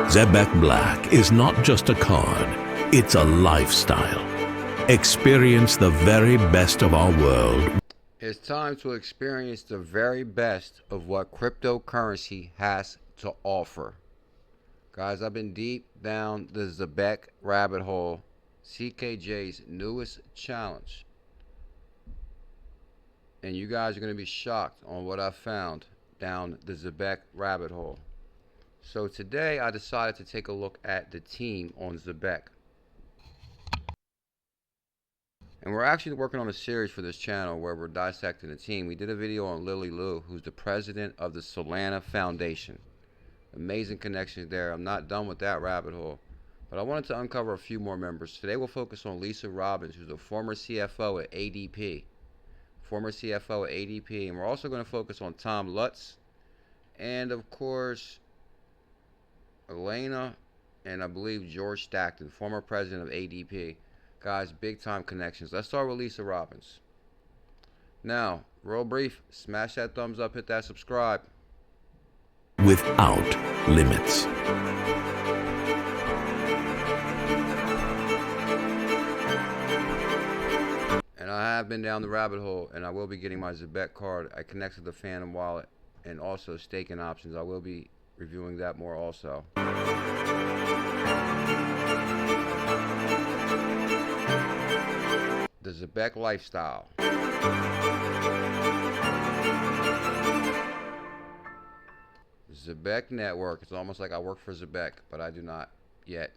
Zebec Black is not just a card, it's a lifestyle. Experience the very best of our world. It's time to experience the very best of what cryptocurrency has to offer. Guys, I've been deep down the Zebec rabbit hole, CKJ's newest challenge. And you guys are going to be shocked on what I found down the Zebec rabbit hole. So today I decided to take a look at the team on Zebec. And we're actually working on a series for this channel where we're dissecting the team. We did a video on Lily Liu, who's the president of the Solana Foundation. Amazing connections there. I'm not done with that rabbit hole. But I wanted to uncover a few more members. Today we'll focus on Lisa Robbins, who's a former CFO at ADP. And we're also going to focus on Tom Lutz. And of course, Elena and I believe George Stockton, former president of ADP. Guys, big time connections. Let's start with Lisa Robbins. Now, real brief, smash that thumbs up, hit that subscribe. Without limits. And I have been down the rabbit hole, and I will be getting my Zebec card. I connected the Phantom wallet and also staking options. I will be reviewing that more also. The Zebec lifestyle. Zebec network. It's almost like I work for Zebec, but I do not yet.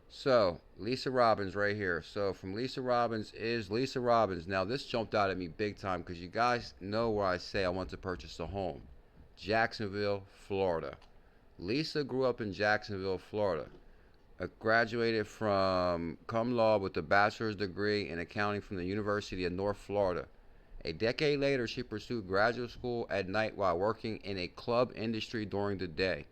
So, Lisa Robbins right here. So, from Lisa Robbins is Lisa Robbins. Now, this jumped out at me big time because you guys know where I say I want to purchase a home. Jacksonville, Florida. Lisa grew up in Jacksonville, Florida. Graduated from cum laude with a bachelor's degree in accounting from the University of North Florida. A decade later, she pursued graduate school at night while working in a club industry during the day.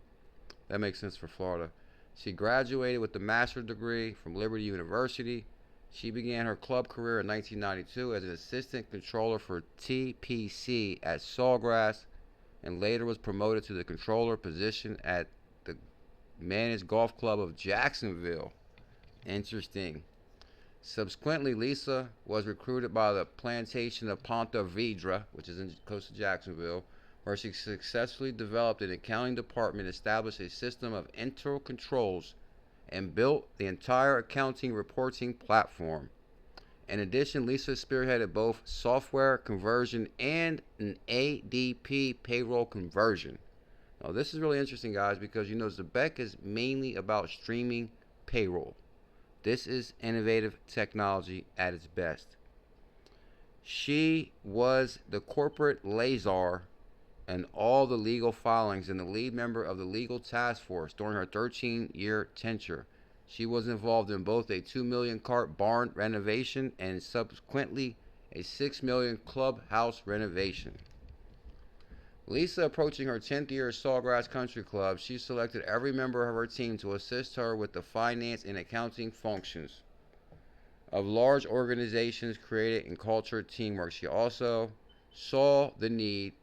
That makes sense for Florida. She graduated with a master's degree from Liberty University. She began her club career in 1992 as an assistant controller for TPC at Sawgrass, and later was promoted to the controller position at the Managed Golf Club of Jacksonville. Interesting. Subsequently, Lisa was recruited by the plantation of Ponte Vedra, which is in the coast of Jacksonville, where she successfully developed an accounting department, established a system of internal controls, and built the entire accounting reporting platform. In addition, Lisa spearheaded both software conversion and an ADP payroll conversion. Now, this is really interesting, guys, because you know Zebec is mainly about streaming payroll. This is innovative technology at its best. She was the corporate liaison and all the legal filings and the lead member of the legal task force during her 13-year tenure. She was involved in both a 2 million cart barn renovation and subsequently a 6 million clubhouse renovation. Lisa, approaching her 10th year at Sawgrass Country Club, she selected every member of her team to assist her with the finance and accounting functions of large organizations, created and cultured teamwork. She also saw the need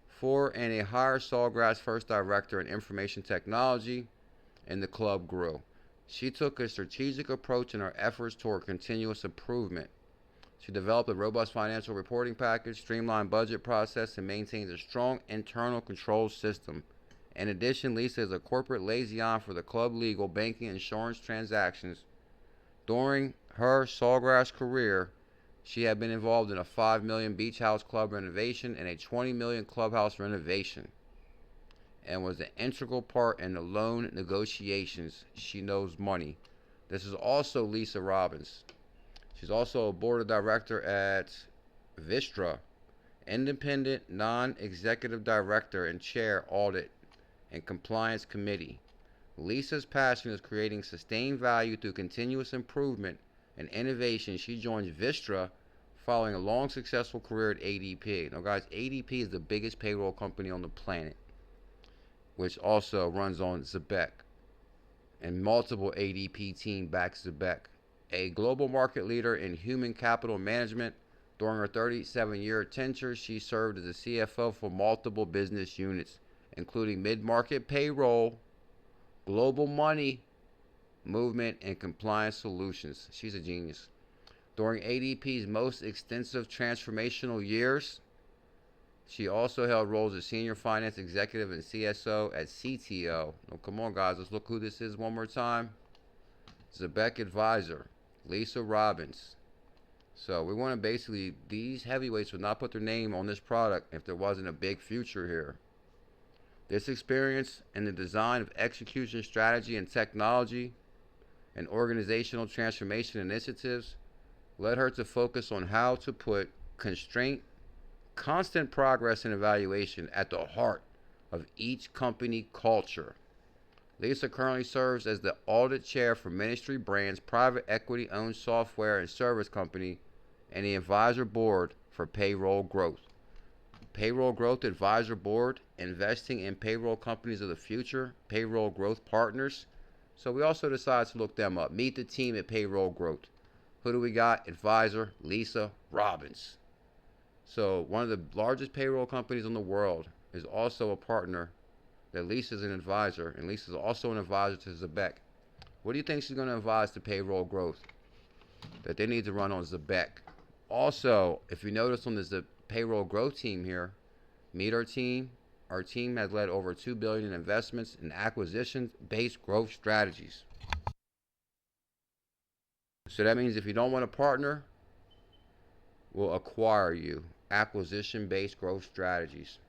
for and a hired Sawgrass first director in information technology, and the club grew. She took a strategic approach in her efforts toward continuous improvement. She developed a robust financial reporting package, streamlined budget process, and maintains a strong internal control system. In addition, Lisa is a corporate liaison for the club legal, banking, and insurance transactions. During her Sawgrass career, she had been involved in a 5 million beach house club renovation and a 20 million clubhouse renovation, and was an integral part in the loan negotiations. She knows money. This is also Lisa Robbins. She's also a board of director at Vistra, independent non-executive director and chair audit and compliance committee. Lisa's passion is creating sustained value through continuous improvement and innovation. She joins Vistra following a long successful career at ADP. Now guys, ADP is the biggest payroll company on the planet, which also runs on Zebec, and multiple ADP team backs Zebec. A global market leader in human capital management, during her 37-year tenure, she served as the CFO for multiple business units including mid-market payroll, global money movement, and compliance solutions. She's a genius. During ADP's most extensive transformational years, she also held roles as senior finance executive and CSO at CTO. Oh, come on, guys. Let's look who this is one more time. Zebec Advisory, Lisa Robbins. So we want to basically, these heavyweights would not put their name on this product if there wasn't a big future here. This experience in the design of execution strategy and technology and organizational transformation initiatives led her to focus on how to put constraint, constant progress, and evaluation at the heart of each company culture. Lisa currently serves as the audit chair for Ministry Brands' private equity-owned software and service company and the advisor board for Payroll Growth. Payroll Growth Advisor Board, investing in payroll companies of the future, Payroll Growth Partners. So we also decided to look them up. Meet the team at Payroll Growth. Who do we got? Advisor Lisa Robbins. So one of the largest payroll companies in the world is also a partner that Lisa's an advisor, and Lisa's also an advisor to Zebec. What do you think she's going to advise to Payroll Growth? That they need to run on Zebec. Also, if you notice on the Payroll Growth team here, meet our team. Our team has led over $2 billion in investments in acquisition-based growth strategies. So that means if you don't want to partner, we'll acquire you. Acquisition-based growth strategies.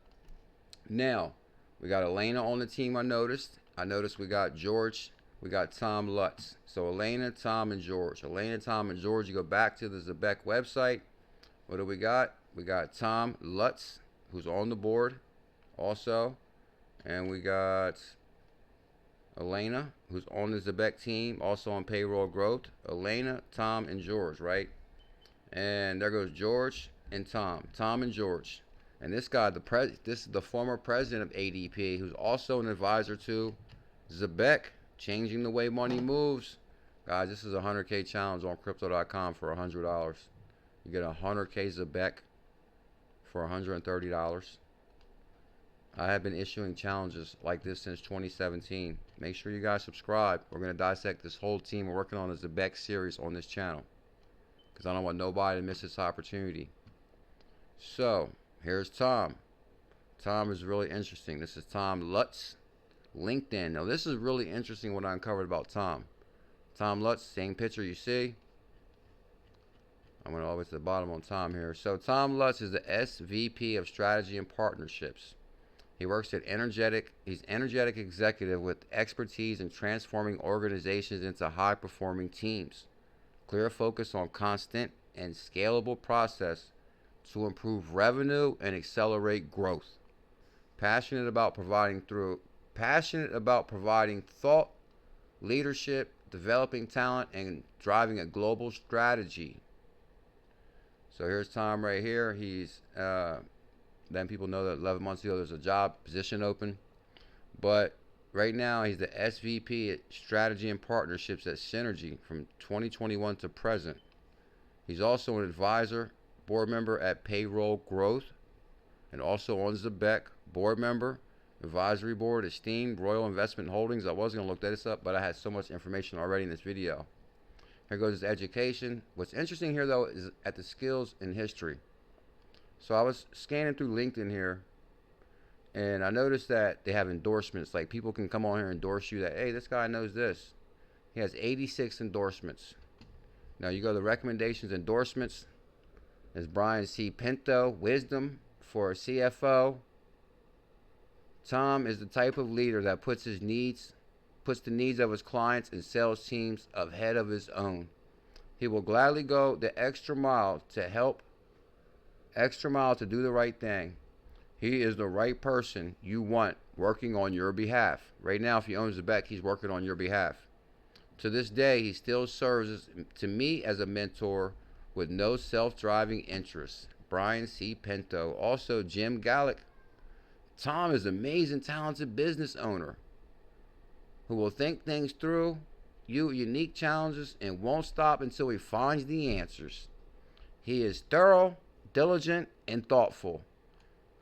Now, we got Elena on the team. I noticed we got George. We got Tom Lutz. So Elena, Tom, and George. Elena, Tom, and George. You go back to the Zebec website. What do we got? We got Tom Lutz, who's on the board also. And we got Elena, who's on the Zebec team, also on Payroll Growth. Elena, Tom, and George, right? And there goes George and Tom. Tom and George. And this guy, this is the former president of ADP, who's also an advisor to Zebec, changing the way money moves. Guys, this is a 100K challenge on Crypto.com for $100. You get 100K Zebec for $130. I have been issuing challenges like this since 2017. Make sure you guys subscribe. We're going to dissect this whole team. We're working on a Zebec series on this channel because I don't want nobody to miss this opportunity. So, here's Tom. Tom is really interesting. This is Tom Lutz, LinkedIn. Now, this is really interesting what I uncovered about Tom. Tom Lutz, same picture you see. I'm going all the way to the bottom on Tom here. So, Tom Lutz is the SVP of Strategy and Partnerships. He works at he's energetic executive with expertise in transforming organizations into high-performing teams. Clear focus on constant and scalable process to improve revenue and accelerate growth. Passionate about providing thought, leadership, developing talent, and driving a global strategy. So here's Tom right here. He's letting people know that 11 months ago there's a job position open. But right now he's the SVP at Strategy and Partnerships at Synergy from 2021 to present. He's also an advisor, board member at Payroll Growth, and also on Zebec, board member, advisory board, esteemed Royal Investment Holdings. I was going to look this up, but I had so much information already in this video. Here goes his education. What's interesting here, though, is at the skills in history. So I was scanning through LinkedIn here, and I noticed that they have endorsements. Like, people can come on here and endorse you that, hey, this guy knows this. He has 86 endorsements. Now, you go to the recommendations, endorsements. There's Brian C. Pinto, wisdom for a CFO. Tom is the type of leader that puts the needs of his clients and sales teams ahead of his own. He will gladly go the extra mile to do the right thing. He is the right person you want working on your behalf. Right now, if he owns Zebec, he's working on your behalf. To this day, he still serves to me as a mentor with no self-driving interests. Brian C. Pinto. Also, Jim Gallick. Tom is an amazing, talented business owner who will think things through, unique challenges, and won't stop until he finds the answers. He is thorough, diligent, and thoughtful.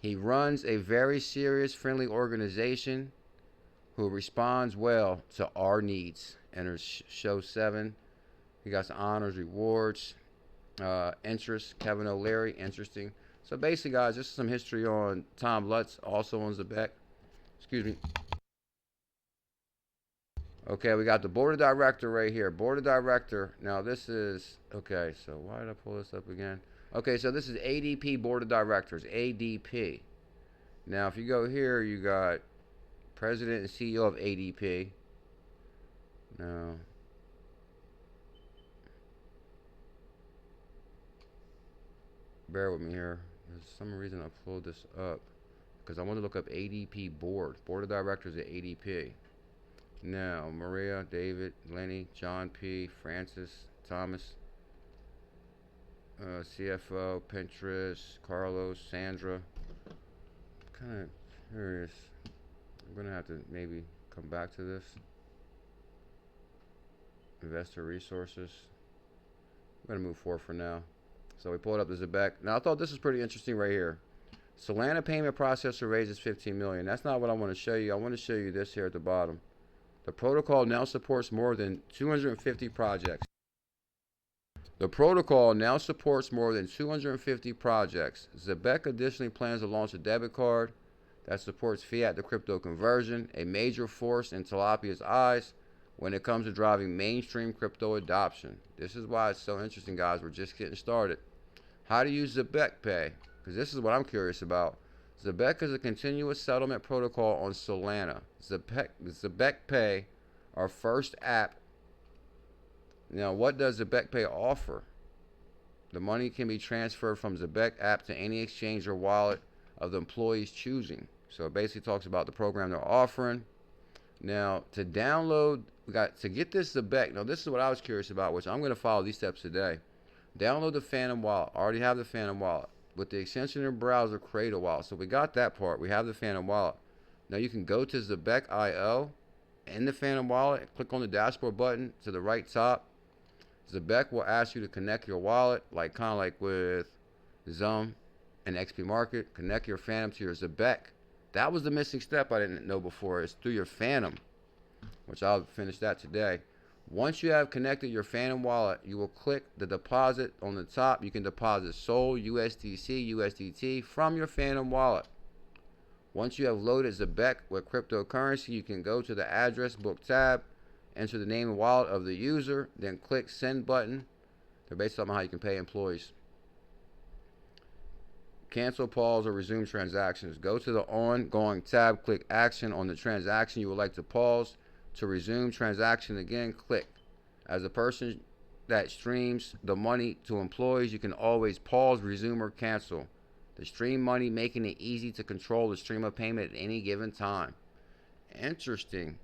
He runs a very serious, friendly organization who responds well to our needs. Enters show 7. He got some honors, rewards, interest. Kevin O'Leary, interesting. So basically, guys, this is some history on Tom Lutz, also on Zebec. Excuse me. Okay, we got the board of director right here. Board of director. Now this is, okay, so why did I pull this up again? Okay, so this is ADP board of directors, ADP. Now if you go here, you got president and CEO of ADP. Now, bear with me here. There's some reason I pulled this up because I want to look up ADP board of directors at ADP. Now, Maria, David, Lenny, John P, Francis, Thomas, CFO, Pinterest, Carlos, Sandra. I'm kind of curious. I'm going to have to maybe come back to this. Investor resources. I'm going to move forward for now. So we pulled up the Zebec. Now, I thought this was pretty interesting right here. Solana payment processor raises $15 million. That's not what I want to show you. I want to show you this here at the bottom. The protocol now supports more than 250 projects. The protocol now supports more than 250 projects. Zebec additionally plans to launch a debit card that supports fiat to crypto conversion, a major force in Tilapia's eyes when it comes to driving mainstream crypto adoption. This is why it's so interesting, guys. We're just getting started. How to use Zebec Pay, because this is what I'm curious about. Zebec is a continuous settlement protocol on Solana. Zebec Pay, our first app. Now, what does Zebec Pay offer? The money can be transferred from Zebec app to any exchange or wallet of the employee's choosing. So it basically talks about the program they're offering. Now, to download, we got to get this Zebec. Now, this is what I was curious about, which I'm going to follow these steps today. Download the Phantom wallet. I already have the Phantom wallet. With the extension in the browser, create a wallet. So we got that part. We have the Phantom wallet. Now you can go to Zebec.io in the Phantom wallet, click on the dashboard button to the right top. Zebec will ask you to connect your wallet, kind of like with Zum and XP Market. Connect your Phantom to your Zebec. That was the missing step I didn't know before. It's through your Phantom, which I'll finish that today. Once you have connected your Phantom wallet, you will click the deposit on the top. You can deposit SOL, USDC, USDT from your Phantom wallet. Once you have loaded Zebec with cryptocurrency, you can go to the address book tab, enter the name and wallet of the user, then click send button. They're based on how you can pay employees. Cancel, pause, or resume transactions. Go to the ongoing tab, click action on the transaction you would like to pause. To resume transaction again, click. As a person that streams the money to employees, you can always pause, resume, or cancel the stream money, making it easy to control the stream of payment at any given time. Interesting.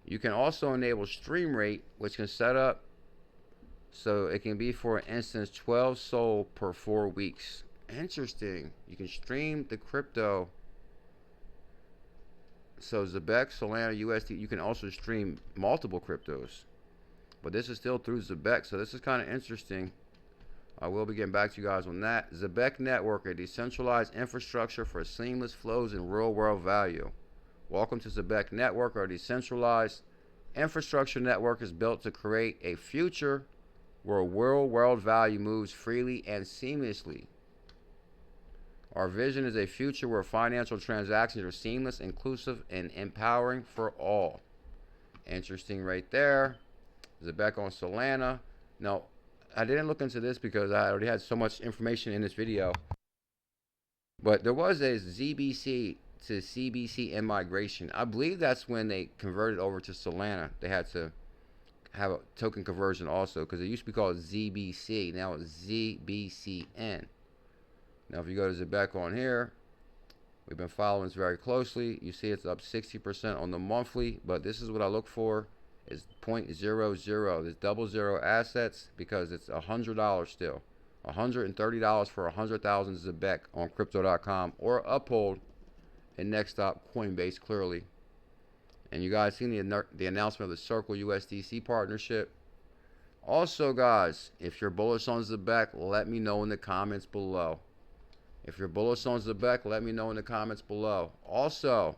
You can also enable stream rate, which can set up so it can be, for instance, 12 SOL per 4 weeks. Interesting. You can stream the crypto. So Zebec, Solana, USD, you can also stream multiple cryptos. But this is still through Zebec, so this is kind of interesting. I will be getting back to you guys on that. Zebec Network, a decentralized infrastructure for seamless flows in real-world value. Welcome to Zebec Network, our decentralized infrastructure network is built to create a future where real-world value moves freely and seamlessly. Our vision is a future where financial transactions are seamless, inclusive, and empowering for all. Interesting right there. Zebec on Solana. Now, I didn't look into this because I already had so much information in this video. But there was a ZBC to CBC migration. I believe that's when they converted over to Solana. They had to have a token conversion also, because it used to be called ZBC. Now it's ZBCN. Now, if you go to Zebec on here, we've been following this very closely. You see it's up 60% on the monthly, but this is what I look for is 0.00. There's double zero assets because it's $100 still. $130 for 100,000 Zebec on Crypto.com or Uphold and next stop Coinbase clearly. And you guys seen the announcement of the Circle USDC partnership. Also, guys, if you're bullish on Zebec, let me know in the comments below. If you're bullish on Zebec, let me know in the comments below. Also,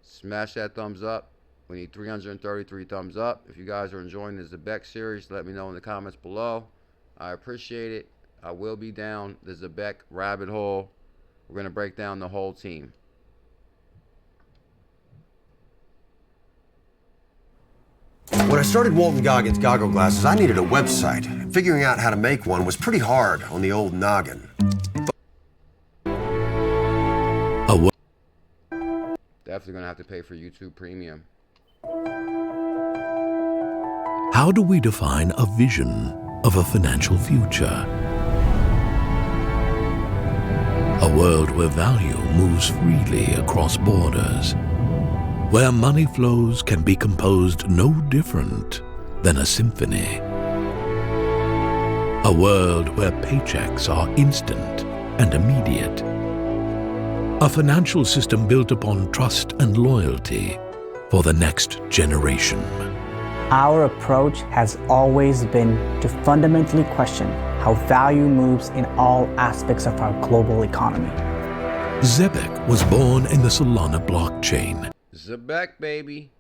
smash that thumbs up. We need 333 thumbs up. If you guys are enjoying the Zebec series, let me know in the comments below. I appreciate it. I will be down the Zebec rabbit hole. We're going to break down the whole team. When I started Walton Goggins Goggle Glasses, I needed a website. Figuring out how to make one was pretty hard on the old noggin. Definitely going to have to pay for YouTube Premium. How do we define a vision of a financial future? A world where value moves freely across borders, where money flows can be composed no different than a symphony. A world where paychecks are instant and immediate. A financial system built upon trust and loyalty for the next generation. Our approach has always been to fundamentally question how value moves in all aspects of our global economy. Zebec was born in the Solana blockchain. Zebec, baby.